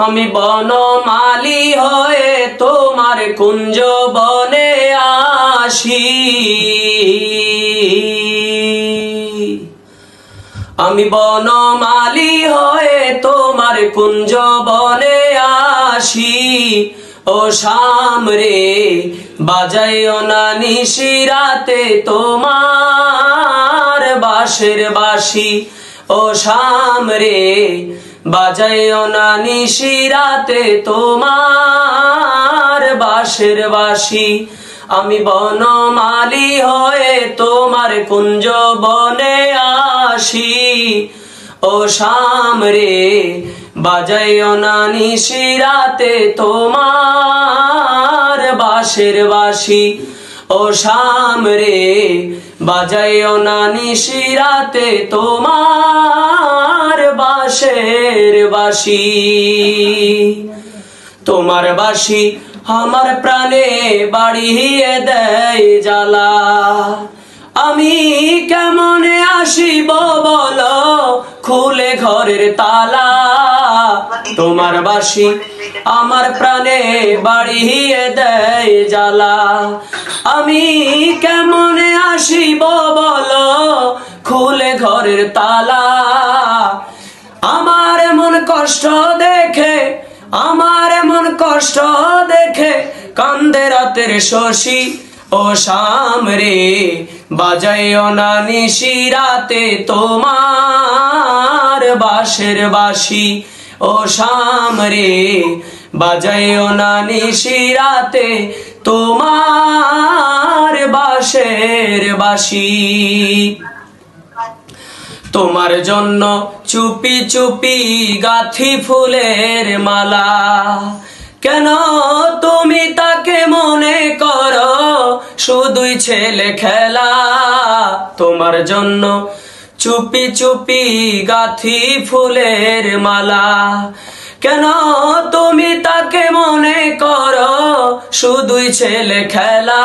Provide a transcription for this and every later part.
আমি বনমালী হয়ে তোমার কুঞ্জ বনে আসি, আমি বনমালী হয়ে তোমার কুঞ্জ বনে আসি। ও সামরে বাজাইও না নিশিরাতে তোমার বাঁশের বাঁশি, ও সামরে বাজাইও না নিশিরাতে তোমার বাঁশের বাঁশি। আমি বনমালী হয়ে তোমার কুঞ্জ বনে আসি, ও সামরে বাজাইও না নিশিরাতে তোমার বাঁশের বাঁশি, ও সামরে বাজাইও না নিশিরাতে তোমার বাঁশের বাঁশি। তোমার বাঁশি আমার প্রাণে বাড়িয়ে দেয় জ্বালা, আমি কেমনে আসিব বলো খুলে ঘরের তালা। তোমার বাঁশি আমার প্রাণে বাড়িয়ে দেয় জ্বালা, আমি কেমনে আসিব বলো খুলে ঘরের তালা। আমার মন কষ্ট দেখে, আমার মন কষ্ট দেখে কান্দে রাতের শশী, ও সামরে বাজাইও না নিশিরাতে তোমার বাঁশের বাঁশি, ও সামরে বাজাইও না নিশিরাতে তোমার বাঁশের বাঁশি। তোমার জন্য চুপি চুপি গাঁথি ফুলের মালা, কেন তুমি তাকে মনে করো শুধুই ছেলে খেলা। তোমার জন্য চুপি চুপি গাঁথি ফুলের মালা, কেন তুমি তাকে মনে করো শুধুই ছেলে খেলা।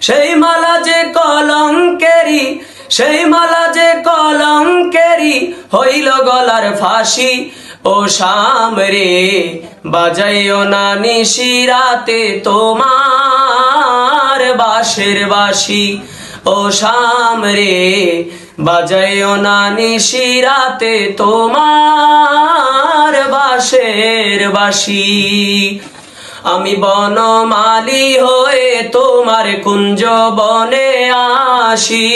সেই মালা যে কলঙ্কেরি, সেই মালা যে কলঙ্কেরি হইল গলার ফাঁসি, ও সামরে বাজাইও না নিশিরাতে তোমার বাঁশের বাঁশি, ও সামরে বাজাইও না নিশিরাতে তোমার বাঁশের বাঁশি। আমি বনমালী হয়ে তোমার কুঞ্জ বনে আসি,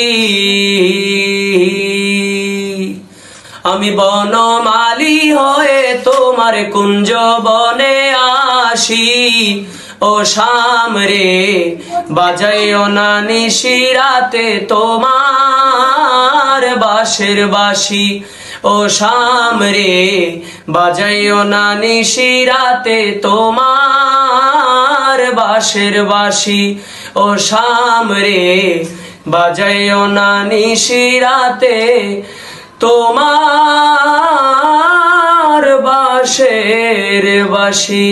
আমি বনমালী হয়ে তোমার কুঞ্জ বনে আসি, ও সামরে বাজাইও না নিশিরাতে তোমার বাঁশের বাঁশি, ও সামরে বাজাইও না নিশিরাতে তোমার বাঁশের বাঁশি, ও সামরে বাজাইও না নিশিরাতে তোমার বাঁশের বাঁশি।